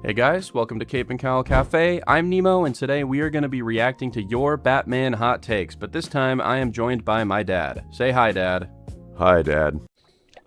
Hey guys, welcome to Cape and Cowl Cafe. I'm Nemo, and today we are going to be reacting to your Batman hot takes, but this time I am joined by my dad. Say hi, Dad. Hi, Dad.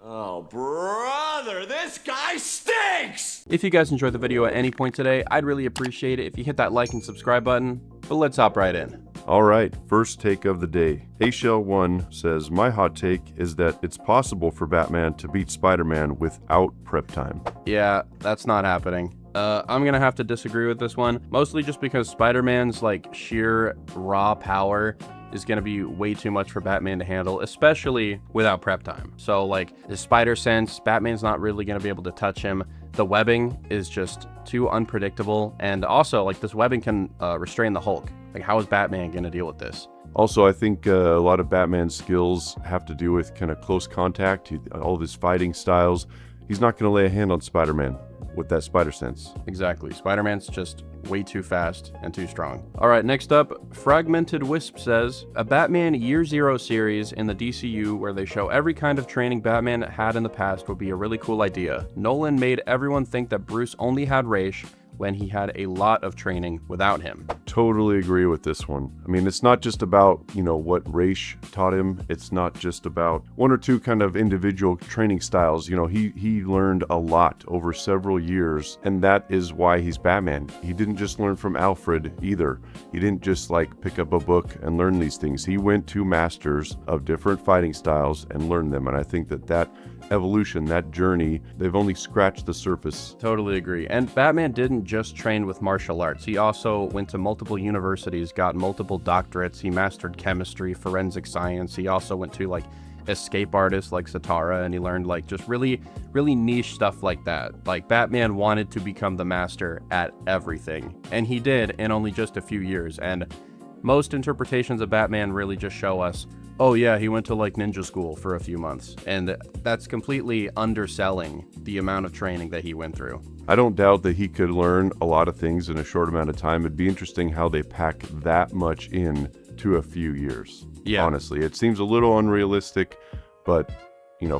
Oh, brother, this guy stinks! If you guys enjoyed the video at any point today, I'd really appreciate it if you hit that like and subscribe button, but let's hop right in. Alright, first take of the day. HL1 says, my hot take is that it's possible for Batman to beat Spider-Man without prep time. Yeah, that's not happening. I'm gonna have to disagree with this one, mostly just because Spider-Man's sheer raw power is gonna be way too much for Batman to handle, especially without prep time. So the spider sense, Batman's not really gonna be able to touch him. The webbing is just too unpredictable, and also this webbing can restrain the Hulk. How is Batman gonna deal with this? Also, I think a lot of Batman's skills have to do with kind of close contact, all of his fighting styles. He's not gonna lay a hand on Spider-Man with that spider sense. Exactly. Spider-Man's just way too fast and too strong. All right, next up, Fragmented Wisp says, a Batman Year Zero series in the DCU where they show every kind of training Batman had in the past would be a really cool idea. Nolan made everyone think that Bruce only had Ra's when he had a lot of training without him. Totally agree with this one. I mean, it's not just about, what Ra's taught him. It's not just about one or two kind of individual training styles. He learned a lot over several years, and that is why he's Batman. He didn't just learn from Alfred either. He didn't just pick up a book and learn these things. He went to masters of different fighting styles and learned them, and I think that evolution, that journey, they've only scratched the surface. Totally agree. And Batman didn't just train with martial arts. He also went to multiple universities, got multiple doctorates. He mastered chemistry, forensic science. He also went to escape artists like Satara, and he learned just really niche stuff like that. Batman wanted to become the master at everything, and he did in only just a few years. And most interpretations of Batman really just show us, oh yeah, he went to ninja school for a few months, and that's completely underselling the amount of training that he went through. I don't doubt that he could learn a lot of things in a short amount of time. It'd be interesting how they pack that much in to a few years. Yeah. Honestly, it seems a little unrealistic, but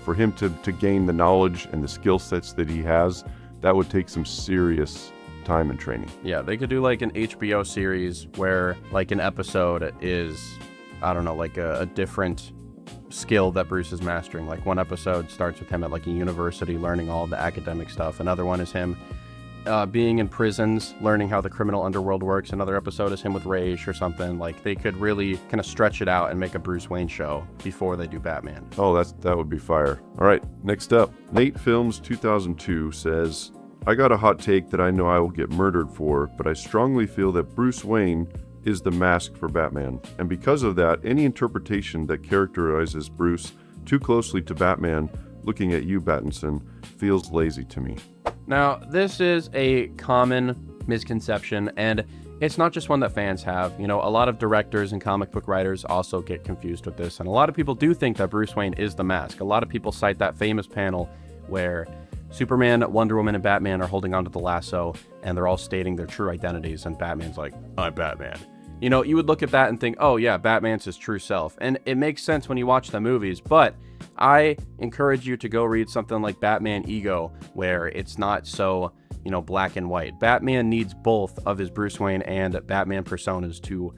for him to gain the knowledge and the skill sets that he has, that would take some serious time and training. Yeah, they could do an HBO series where an episode is, I don't know, a different skill that Bruce is mastering. One episode starts with him at a university learning all the academic stuff. Another one is him being in prisons, learning how the criminal underworld works. Another episode is him with Ra's or something. They could really kind of stretch it out and make a Bruce Wayne show before they do Batman. Oh, that would be fire. All right, next up, Nate Films 2002 says, I got a hot take that I know I will get murdered for, but I strongly feel that Bruce Wayne is the mask for Batman, and because of that, any interpretation that characterizes Bruce too closely to Batman, looking at you, Battinson, feels lazy to me. Now, this is a common misconception, and it's not just one that fans have. A lot of directors and comic book writers also get confused with this, and a lot of people do think that Bruce Wayne is the mask. A lot of people cite that famous panel where Superman, Wonder Woman, and Batman are holding onto the lasso, and they're all stating their true identities, and Batman's like, I'm Batman. You would look at that and think, oh yeah, Batman's his true self. And it makes sense when you watch the movies, but I encourage you to go read something like Batman Ego, where it's not so, black and white. Batman needs both of his Bruce Wayne and Batman personas to,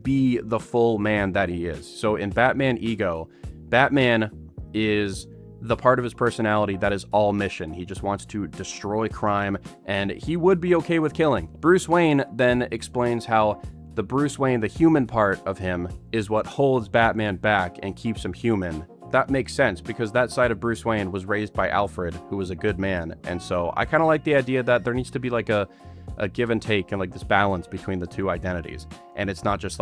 be the full man that he is. So in Batman Ego, Batman is the part of his personality that is all mission. He just wants to destroy crime, and he would be okay with killing. Bruce Wayne then explains how the Bruce Wayne, the human part of him, is what holds Batman back and keeps him human. That makes sense because that side of Bruce Wayne was raised by Alfred, who was a good man. And so I kind of like the idea that there needs to be a give and take and this balance between the two identities. And it's not just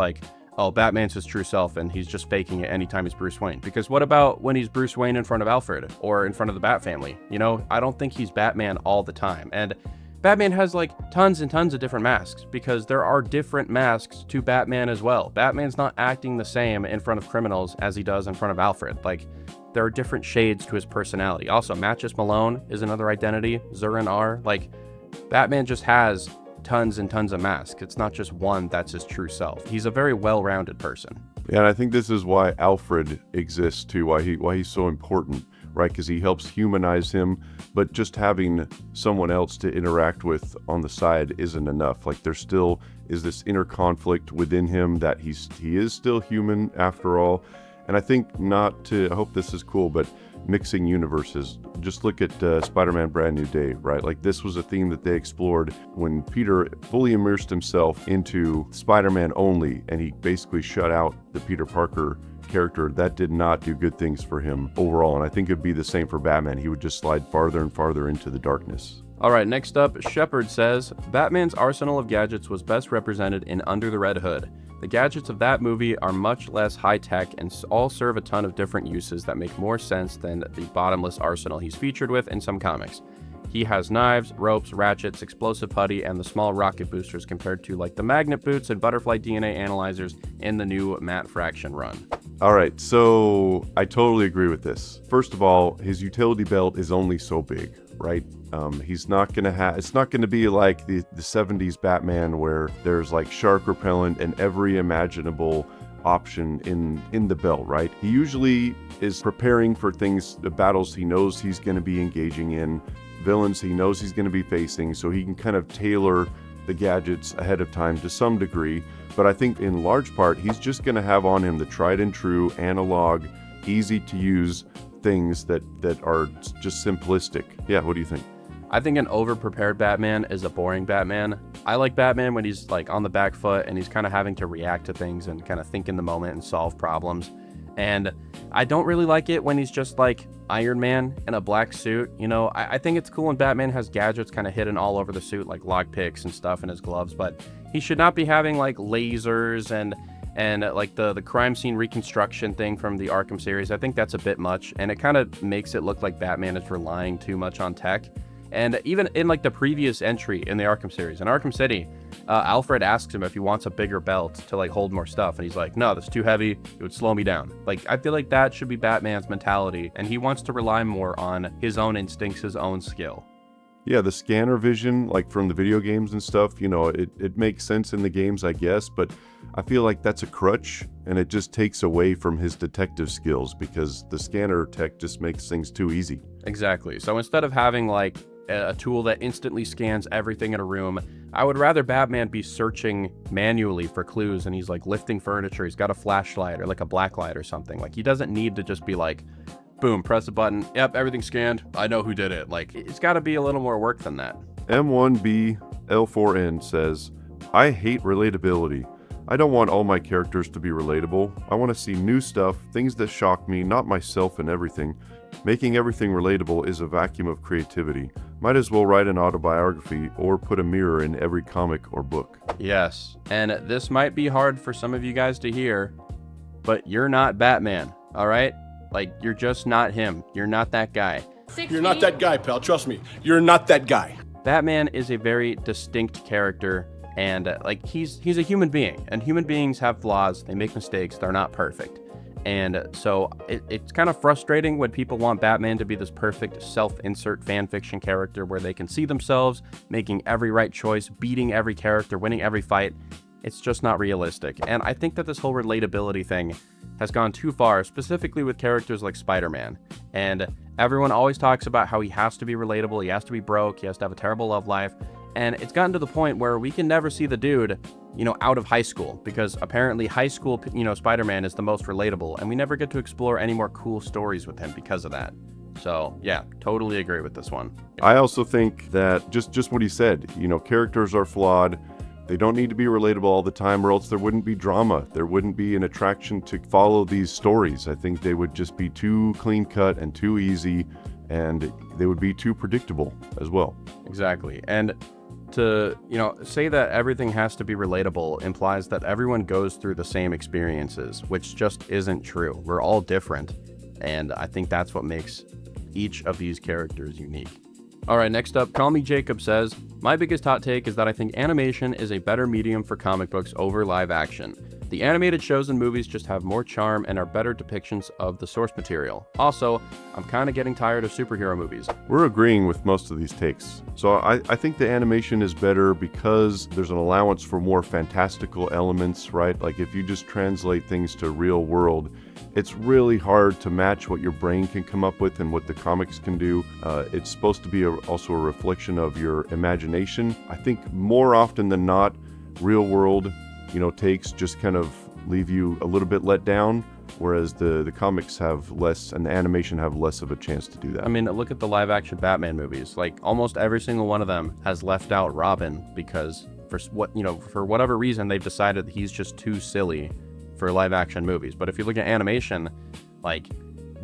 oh, Batman's his true self and he's just faking it anytime he's Bruce Wayne. Because what about when he's Bruce Wayne in front of Alfred or in front of the Bat family? I don't think he's Batman all the time. And Batman has tons and tons of different masks because there are different masks to Batman as well. Batman's not acting the same in front of criminals as he does in front of Alfred. There are different shades to his personality. Also, Matches Malone is another identity. Zurin R. Batman just has tons and tons of masks. It's not just one that's his true self. He's a very well-rounded person. Yeah, and I think this is why Alfred exists too, why he's so important. right? Because he helps humanize him, but just having someone else to interact with on the side isn't enough. Like, there still is this inner conflict within him that he is still human after all. And I think I hope this is cool, but mixing universes. Just look at Spider-Man Brand New Day, right? Like, this was a theme that they explored when Peter fully immersed himself into Spider-Man only, and he basically shut out the Peter Parker character. That did not do good things for him overall, and I think it'd be the same for Batman. He would just slide farther and farther into the darkness. All right, next up, Shepard says, Batman's arsenal of gadgets was best represented in Under the Red Hood. The gadgets of that movie are much less high-tech and all serve a ton of different uses that make more sense than the bottomless arsenal he's featured with in some comics. He has knives, ropes, ratchets, explosive putty, and the small rocket boosters compared to like the magnet boots and butterfly DNA analyzers in the new Matt Fraction run. All right, so I totally agree with this. First of all, his utility belt is only so big, right? He's not gonna have, it's not gonna be like the 70s Batman where there's like shark repellent and every imaginable option in the belt, right? He usually is preparing for things, the battles he knows he's gonna be engaging in, villains he knows he's gonna be facing, so he can kind of tailor the gadgets ahead of time to some degree. But I think in large part, he's just gonna have on him the tried and true analog, easy to use things that are just simplistic. Yeah, what do you think? I think an over-prepared Batman is a boring Batman. I like Batman when he's like on the back foot and he's kind of having to react to things and kind of think in the moment and solve problems. And I don't really like it when he's just like Iron Man in a black suit. You know, I think it's cool when Batman has gadgets kind of hidden all over the suit, like lockpicks and stuff in his gloves, but he should not be having like lasers and like the crime scene reconstruction thing from the Arkham series. I think that's a bit much, and it kind of makes it look like Batman is relying too much on tech. And even in like the previous entry in the Arkham series, in Arkham City, Alfred asks him if he wants a bigger belt to like hold more stuff, and he's like, no, that's too heavy, it would slow me down. Like, I feel like that should be Batman's mentality, and he wants to rely more on his own instincts, his own skill. Yeah, the scanner vision, like from the video games and stuff, you know, it makes sense in the games, I guess, but I feel like that's a crutch, and it just takes away from his detective skills because the scanner tech just makes things too easy. Exactly. So instead of having like a tool that instantly scans everything in a room, I would rather Batman be searching manually for clues, and he's like lifting furniture, he's got a flashlight or like a blacklight or something. Like, he doesn't need to just be like, boom, press a button, yep, everything's scanned, I know who did it. Like, it's got to be a little more work than that. M1BL4N says, I hate relatability. I don't want all my characters to be relatable. I want to see new stuff, things that shock me, not myself and everything. Making everything relatable is a vacuum of creativity. Might as well write an autobiography or put a mirror in every comic or book. Yes, and this might be hard for some of you guys to hear, but you're not Batman, all right? Like, you're just not him. You're not that guy. You're not that guy, pal. Trust me. You're not that guy. Batman is a very distinct character, and like he's a human being, and human beings have flaws. They make mistakes. They're not perfect. And so it's kind of frustrating when people want Batman to be this perfect self-insert fan fiction character where they can see themselves making every right choice, beating every character, winning every fight. It's just not realistic. And I think that this whole relatability thing has gone too far, specifically with characters like Spider-Man. And everyone always talks about how he has to be relatable, he has to be broke, he has to have a terrible love life. And it's gotten to the point where we can never see the dude, you know, out of high school, because apparently high school, you know, Spider-Man is the most relatable, and we never get to explore any more cool stories with him because of that. So yeah, totally agree with this one. I also think that just what he said, you know, characters are flawed. They don't need to be relatable all the time, or else there wouldn't be drama. There wouldn't be an attraction to follow these stories. I think they would just be too clean cut and too easy, and they would be too predictable as well. Exactly. And to, you know, say that everything has to be relatable implies that everyone goes through the same experiences, which just isn't true. We're all different. And I think that's what makes each of these characters unique. All right, next up, Call Me Jacob says, my biggest hot take is that I think animation is a better medium for comic books over live action. The animated shows and movies just have more charm and are better depictions of the source material. Also, I'm kind of getting tired of superhero movies. We're agreeing with most of these takes. So I think the animation is better because there's an allowance for more fantastical elements, right? Like if you just translate things to real world, it's really hard to match what your brain can come up with and what the comics can do. It's supposed to be also a reflection of your imagination. I think more often than not, real world, takes just kind of leave you a little bit let down, whereas the comics have less and the animation have less of a chance to do that. I mean, look at the live action Batman movies. Like almost every single one of them has left out Robin because for whatever reason they've decided that he's just too silly for live action movies. But if you look at animation, like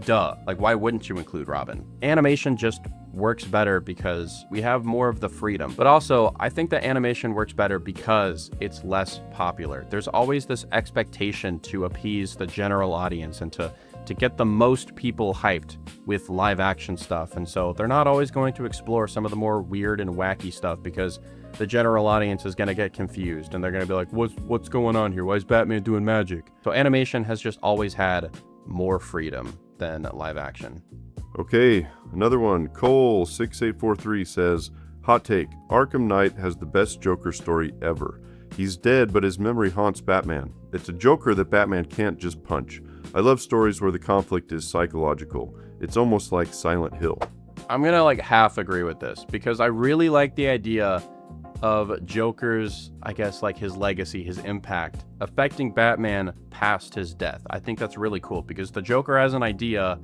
why wouldn't you include Robin? Animation just works better because we have more of the freedom. But also, I think that animation works better because it's less popular. There's always this expectation to appease the general audience and to get the most people hyped with live action stuff. And so they're not always going to explore some of the more weird and wacky stuff because the general audience is going to get confused and they're going to be like, what's going on here? Why is Batman doing magic? So animation has just always had more freedom than live action. Okay, another one. Cole6843 says, hot take, Arkham Knight has the best Joker story ever. He's dead, but his memory haunts Batman. It's a Joker that Batman can't just punch. I love stories where the conflict is psychological. It's almost like Silent Hill. I'm gonna half agree with this because I really like the idea of Joker's, I guess, his legacy, his impact affecting Batman past his death. I think that's really cool because the Joker as an idea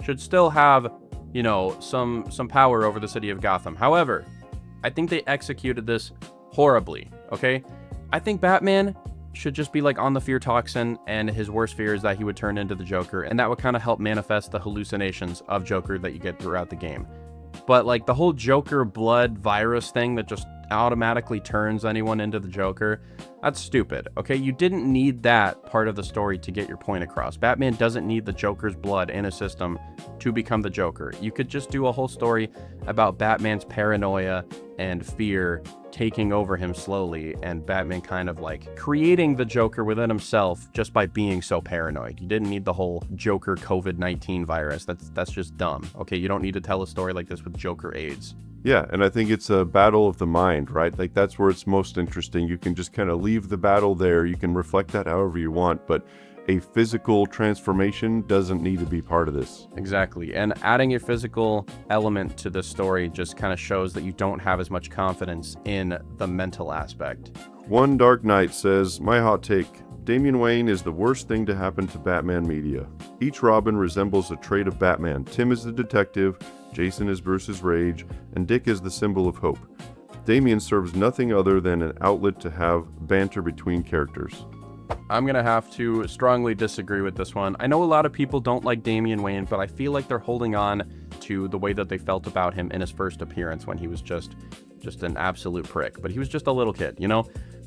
should still have, some power over the city of Gotham. However, I think they executed this horribly, okay? I think Batman should just be on the fear toxin, and his worst fear is that he would turn into the Joker, and that would kind of help manifest the hallucinations of Joker that you get throughout the game. But the whole Joker blood virus thing that just automatically turns anyone into the Joker, that's stupid, okay? You didn't need that part of the story to get your point across. Batman doesn't need the Joker's blood in his system to become the Joker. You could just do a whole story about Batman's paranoia and fear taking over him slowly, and Batman kind of creating the Joker within himself just by being so paranoid. You didn't need the whole Joker COVID-19 virus. That's just dumb. Okay, you don't need to tell a story like this with Joker AIDS. Yeah, and I think it's a battle of the mind, right? That's where it's most interesting. You can just kind of leave the battle there. You can reflect that however you want, but a physical transformation doesn't need to be part of this. Exactly, and adding a physical element to the story just kind of shows that you don't have as much confidence in the mental aspect. One Dark Knight says, my hot take, Damian Wayne is the worst thing to happen to Batman media. Each Robin resembles a trait of Batman. Tim is the detective, Jason is Bruce's rage, and Dick is the symbol of hope. Damian serves nothing other than an outlet to have banter between characters. I'm gonna have to strongly disagree with this one. I know a lot of people don't like Damian Wayne, but I feel like they're holding on to the way that they felt about him in his first appearance when he was just an absolute prick. But he was just a little kid,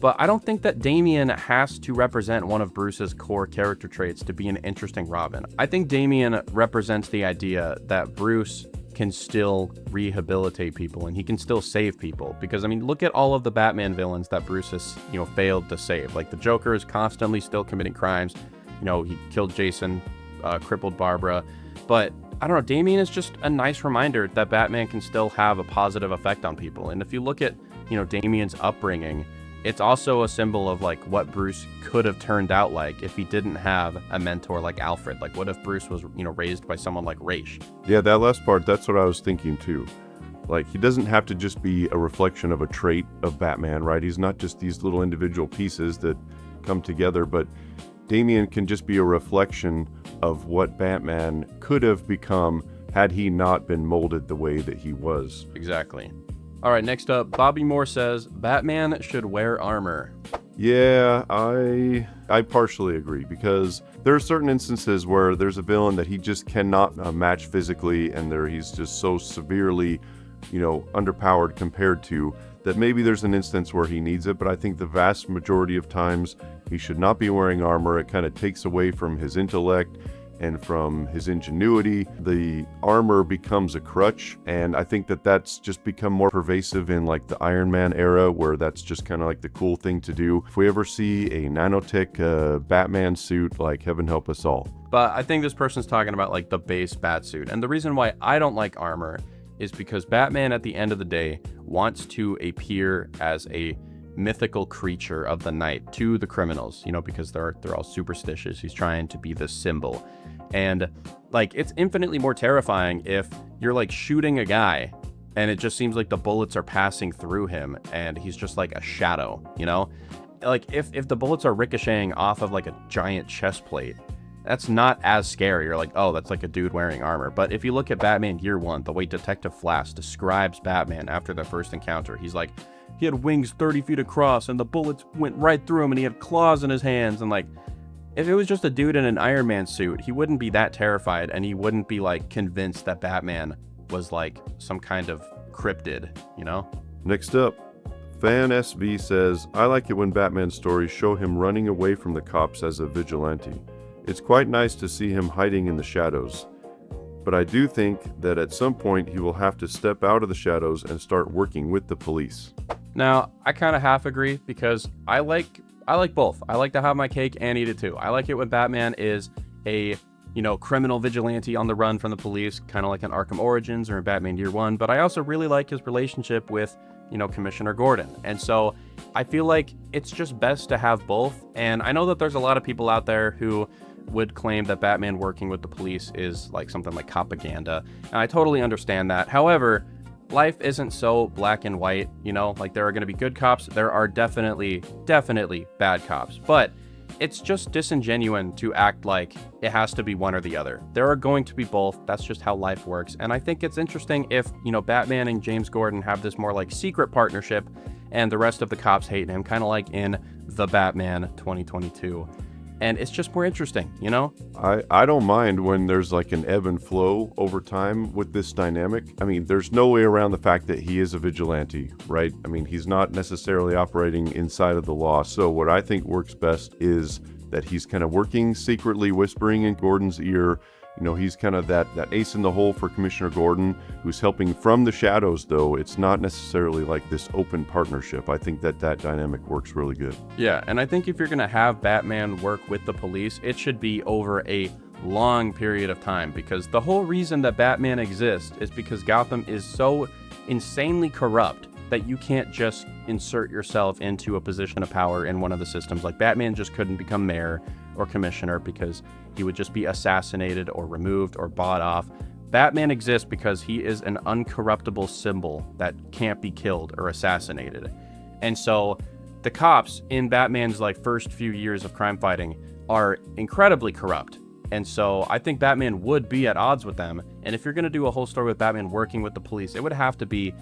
But I don't think that Damian has to represent one of Bruce's core character traits to be an interesting Robin. I think Damian represents the idea that Bruce can still rehabilitate people and he can still save people, because look at all of the Batman villains that Bruce has failed to save. The Joker is constantly still committing crimes. He killed Jason, crippled Barbara, but I don't know, Damian is just a nice reminder that Batman can still have a positive effect on people. And if you look at Damian's upbringing, it's also a symbol of what Bruce could have turned out if he didn't have a mentor like Alfred. What if Bruce was raised by someone like Ra's? Yeah, that last part, that's what I was thinking too. He doesn't have to just be a reflection of a trait of Batman, right? He's not just these little individual pieces that come together, but Damian can just be a reflection of what Batman could have become had he not been molded the way that he was. Exactly. All right, next up, Bobby Moore says, Batman should wear armor. Yeah, I partially agree, because there are certain instances where there's a villain that he just cannot match physically, and he's just so severely, underpowered compared to, that maybe there's an instance where he needs it, but I think the vast majority of times he should not be wearing armor. It kind of takes away from his intellect. and from his ingenuity. The armor becomes a crutch, and I think that that's just become more pervasive in like the Iron Man era, where that's just kind of like the cool thing to do. If we ever see a nanotech Batman suit, like heaven help us all. But I think this person's talking about like the base bat suit. And the reason why I don't like armor is because Batman at the end of the day wants to appear as a mythical creature of the night to the criminals, you know, because they're all superstitious. He's trying to be this symbol. And like, it's infinitely more terrifying if you're like shooting a guy and it just seems like the bullets are passing through him and he's just like a shadow, you know? Like if the bullets are ricocheting off of like a giant chest plate, that's not as scary. You're like, oh, that's like a dude wearing armor. But if you look at Batman Year One, the way Detective Flash describes Batman after their first encounter, he's like, he had wings 30 feet across and the bullets went right through him and he had claws in his hands. And like, if it was just a dude in an Iron Man suit, he wouldn't be that terrified and he wouldn't be like convinced that Batman was like some kind of cryptid, you know? Next up, Fan SV says, I like it when Batman stories show him running away from the cops as a vigilante. It's quite nice to see him hiding in the shadows. But I do think that at some point he will have to step out of the shadows and start working with the police. Now, I kind of half agree because I like both. I like to have my cake and eat it too. I like it when Batman is a, you know, criminal vigilante on the run from the police, kind of like in Arkham Origins or in Batman Year One. But I also really like his relationship with, you know, Commissioner Gordon. And so I feel like it's just best to have both. And I know that there's a lot of people out there who would claim that Batman working with the police is like something like propaganda. And I totally understand that. However, life isn't so black and white, you know, like there are going to be good cops. There are definitely bad cops, but it's just disingenuous to act like it has to be one or the other. There are going to be both. That's just how life works. And I think it's interesting if, you know, Batman and James Gordon have this more like secret partnership and the rest of the cops hate him, kind of like in The Batman 2022. And it's just more interesting, you know? I don't mind when there's like an ebb and flow over time with this dynamic. I mean, there's no way around the fact that he is a vigilante, right? I mean, he's not necessarily operating inside of the law. So what I think works best is that he's kind of working secretly, whispering in Gordon's ear. You know, he's kind of that ace in the hole for Commissioner Gordon, who's helping from the shadows, though. It's not necessarily like this open partnership. I think that dynamic works really good. Yeah, and I think if you're going to have Batman work with the police, it should be over a long period of time, because the whole reason that Batman exists is because Gotham is so insanely corrupt that you can't just insert yourself into a position of power in one of the systems. Like Batman just couldn't become mayor or commissioner because he would just be assassinated or removed or bought off. Batman exists because he is an uncorruptible symbol that can't be killed or assassinated. And so the cops in Batman's like first few years of crime fighting are incredibly corrupt. And so I think Batman would be at odds with them. And if you're going to do a whole story with Batman working with the police, it would have to be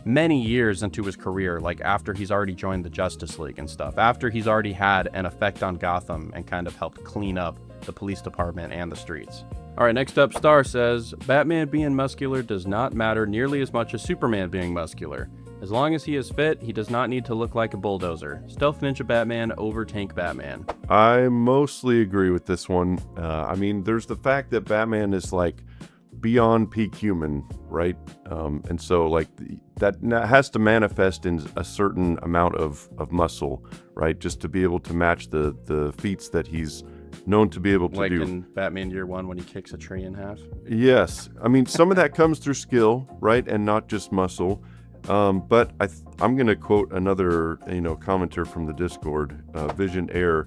many years into his career, like after he's already joined the Justice League and stuff, after he's already had an effect on Gotham and kind of helped clean up the police department and the streets. All right, next up, Star says, Batman being muscular does not matter nearly as much as Superman being muscular. As long as he is fit, he does not need to look like a bulldozer. Stealth Ninja Batman over Tank Batman. I mostly agree with this one. I mean, there's the fact that Batman is like beyond peak human, right? And so like that has to manifest in a certain amount of muscle, right? Just to be able to match the feats that he's known to be able to like do. Like in Batman Year One when he kicks a tree in half? Yes. I mean, some of that comes through skill, right? And not just muscle. But I'm going to quote another, commenter from the Discord, Vision Air,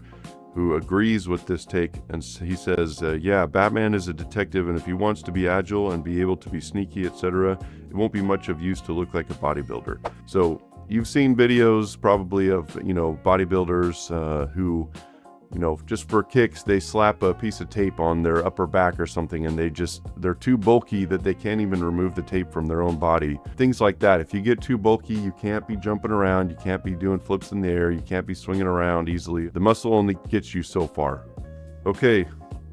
who agrees with this take. And he says, yeah, Batman is a detective, and if he wants to be agile and be able to be sneaky, etc., it won't be much of use to look like a bodybuilder. So you've seen videos probably of, bodybuilders who, just for kicks, they slap a piece of tape on their upper back or something, and they're too bulky that they can't even remove the tape from their own body. Things like that. If you get too bulky, you can't be jumping around, you can't be doing flips in the air, you can't be swinging around easily. The muscle only gets you so far. Okay,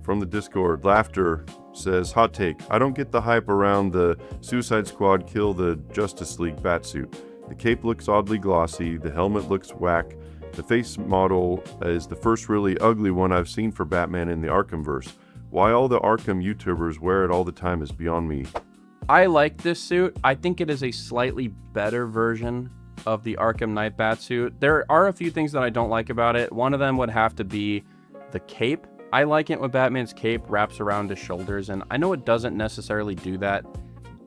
from the Discord, Laughter says, hot take, I don't get the hype around the Suicide Squad kill the Justice League batsuit. The cape looks oddly glossy, the helmet looks whack. The face model is the first really ugly one I've seen for Batman in the Arkhamverse. Why all the Arkham YouTubers wear it all the time is beyond me. I like this suit. I think it is a slightly better version of the Arkham Knight Batsuit. There are a few things that I don't like about it. One of them would have to be the cape. I like it when Batman's cape wraps around his shoulders, and I know it doesn't necessarily do that,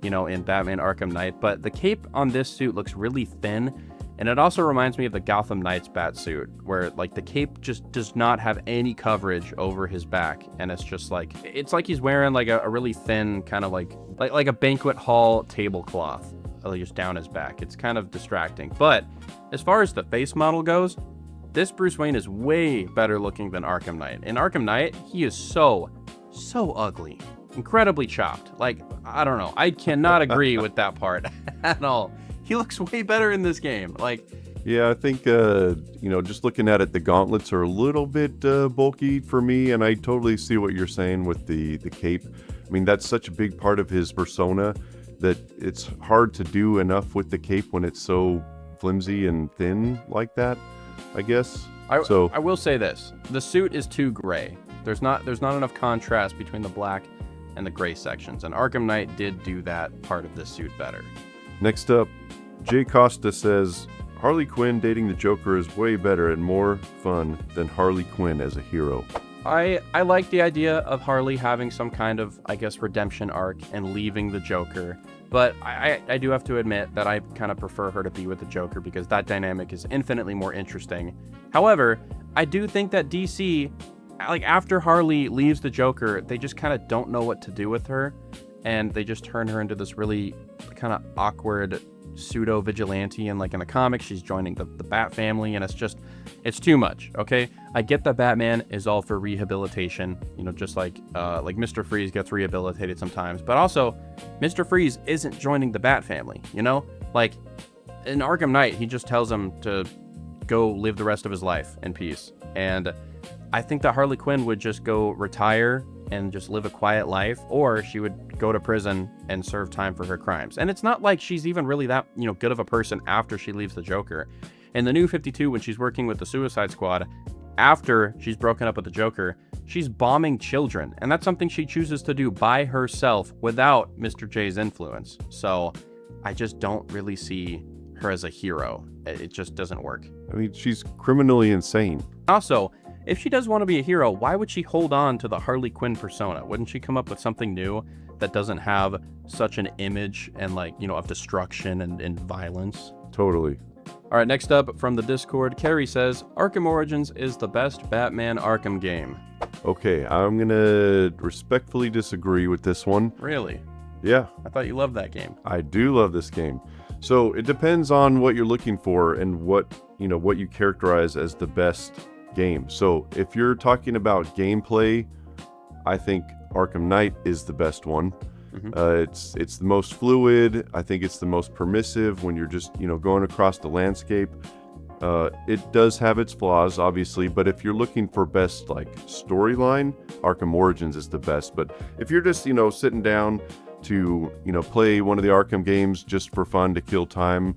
you know, in Batman Arkham Knight, but the cape on this suit looks really thin, and it also reminds me of the Gotham Knights Batsuit, where like the cape just does not have any coverage over his back, and it's just like, it's like he's wearing like a really thin kind of like a banquet hall tablecloth, like just down his back. It's kind of distracting. But as far as the face model goes, this Bruce Wayne is way better looking than Arkham Knight. In Arkham Knight, he is so ugly. Incredibly chopped. Like, I don't know. I cannot agree with that part at all. He looks way better in this game. Like, yeah, I think, you know, just looking at it, the gauntlets are a little bit bulky for me, and I totally see what you're saying with the cape. I mean, that's such a big part of his persona that it's hard to do enough with the cape when it's so flimsy and thin like that, I guess. I will say this. The suit is too gray. There's not enough contrast between the black and the gray sections, and Arkham Knight did do that part of the suit better. Next up, Jay Costa says, Harley Quinn dating the Joker is way better and more fun than Harley Quinn as a hero. I like the idea of Harley having some kind of, I guess, redemption arc and leaving the Joker, but I do have to admit that I kind of prefer her to be with the Joker because that dynamic is infinitely more interesting. However, I do think that DC, like after Harley leaves the Joker, they just kind of don't know what to do with her, and they just turn her into this really kind of awkward pseudo vigilante, and like in the comics she's joining the Bat family, and it's too much. Okay, I get that Batman is all for rehabilitation, you know, just like Mr. Freeze gets rehabilitated sometimes, but also Mr. Freeze isn't joining the Bat family, you know. Like in Arkham Knight, he just tells him to go live the rest of his life in peace, and I think that Harley Quinn would just go retire and just live a quiet life, or she would go to prison and serve time for her crimes. And it's not like she's even really that, you know, good of a person after she leaves the Joker. In the New 52, when she's working with the Suicide Squad, after she's broken up with the Joker, she's bombing children, and that's something she chooses to do by herself without Mr. J's influence. So I just don't really see her as a hero. It just doesn't work. I mean, she's criminally insane. Also, if she does want to be a hero, why would she hold on to the Harley Quinn persona? Wouldn't she come up with something new that doesn't have such an image and, like, you know, of destruction and violence? Totally. All right, next up from the Discord, Carrie says, Arkham Origins is the best Batman Arkham game. Okay, I'm gonna respectfully disagree with this one. Really? Yeah. I thought you loved that game. I do love this game. So it depends on what you're looking for and what you characterize as the best game. So if you're talking about gameplay, I think Arkham Knight is the best one. Mm-hmm. It's the most fluid. I think it's the most permissive when you're just, you know, going across the landscape. It does have its flaws, obviously, but if you're looking for best like storyline, Arkham Origins is the best. But if you're just, you know, sitting down to, you know, play one of the Arkham games just for fun to kill time,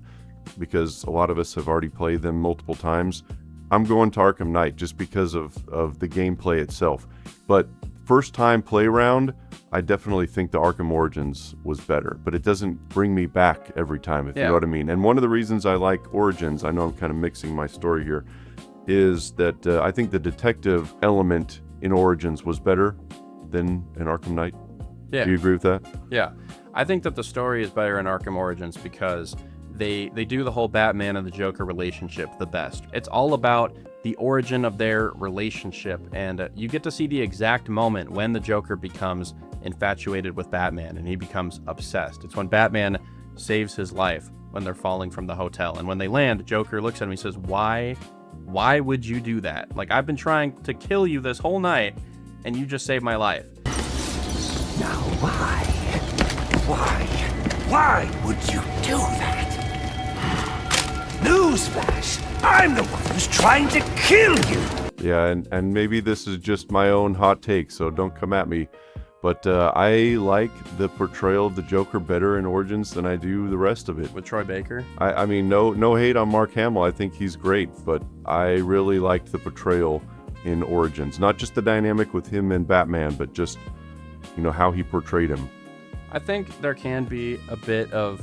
because a lot of us have already played them multiple times, I'm going to Arkham Knight just because of the gameplay itself. But first time play round, I definitely think the Arkham Origins was better, but it doesn't bring me back every time, if you know what I mean. And one of the reasons I like Origins, I know I'm kind of mixing my story here, is that I think the detective element in Origins was better than in Arkham Knight. Yeah. Do you agree with that? Yeah. I think that the story is better in Arkham Origins because they do the whole Batman and the Joker relationship the best. It's all about the origin of their relationship, and you get to see the exact moment when the Joker becomes infatuated with Batman and he becomes obsessed. It's when Batman saves his life when they're falling from the hotel, and when they land, Joker looks at him and he says, why would you do that? Like, I've been trying to kill you this whole night and you just saved my life. Now why would you do that? Newsflash! I'm the one who's trying to kill you! Yeah, and maybe this is just my own hot take, so don't come at me. But I like the portrayal of the Joker better in Origins than I do the rest of it. With Troy Baker? I mean, no hate on Mark Hamill. I think he's great, but I really liked the portrayal in Origins. Not just the dynamic with him and Batman, but just, you know, how he portrayed him. I think there can be a bit of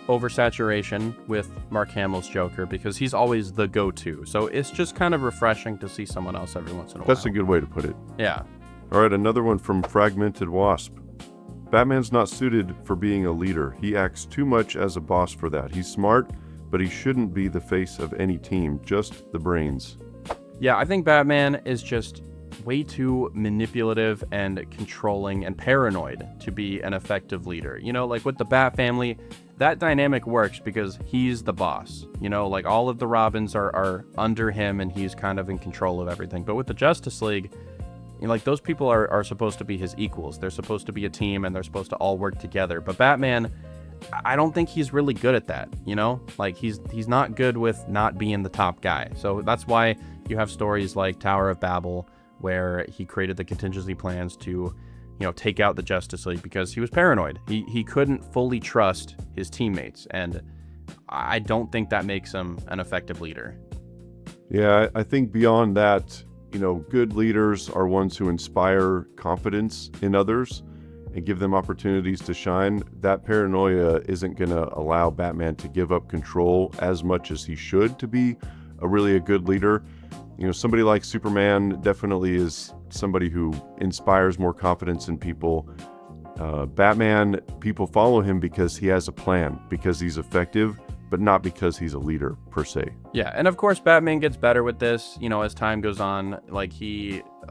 oversaturation with Mark Hamill's Joker because he's always the go-to. So it's just kind of refreshing to see someone else every once in a while. That's a good way to put it. Yeah. All right, another one from Fragmented Wasp. Batman's not suited for being a leader. He acts too much as a boss for that. He's smart, but he shouldn't be the face of any team, just the brains. Yeah, I think Batman is just way too manipulative and controlling and paranoid to be an effective leader. You know, like with the Bat family, that dynamic works because he's the boss. You know, like all of the Robins are under him and he's kind of in control of everything. But with the Justice League, you know, like those people are supposed to be his equals. They're supposed to be a team and they're supposed to all work together. But Batman, I don't think he's really good at that, you know? Like he's not good with not being the top guy. So that's why you have stories like Tower of Babel where he created the contingency plans to, you know, take out the Justice League because he was paranoid. He couldn't fully trust his teammates, and I don't think that makes him an effective leader. Yeah, I think beyond that, you know, good leaders are ones who inspire confidence in others and give them opportunities to shine. That paranoia isn't going to allow Batman to give up control as much as he should to be a good leader. You know, somebody like Superman definitely is somebody who inspires more confidence in people. Batman, people follow him because he has a plan, because he's effective, but not because he's a leader per se. Yeah, and of course Batman gets better with this, you know, as time goes on. Like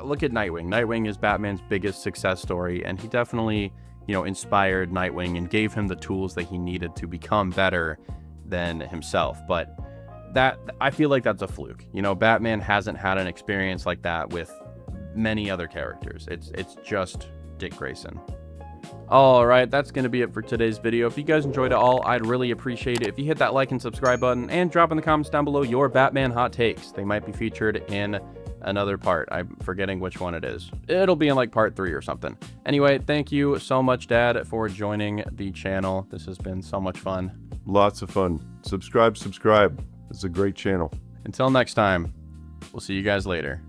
look at Nightwing. Nightwing is Batman's biggest success story, and he definitely, you know, inspired Nightwing and gave him the tools that he needed to become better than himself. But that, I feel like that's a fluke. You know, Batman hasn't had an experience like that with many other characters. It's just Dick Grayson. All right, that's going to be it for today's video. If you guys enjoyed it all, I'd really appreciate it if you hit that like and subscribe button and drop in the comments down below your Batman hot takes. They might be featured in another part. I'm forgetting which one it is. It'll be in like part 3 or something. Anyway, thank you so much, Dad, for joining the channel. This has been so much fun. Lots of fun. Subscribe. It's a great channel. Until next time, we'll see you guys later.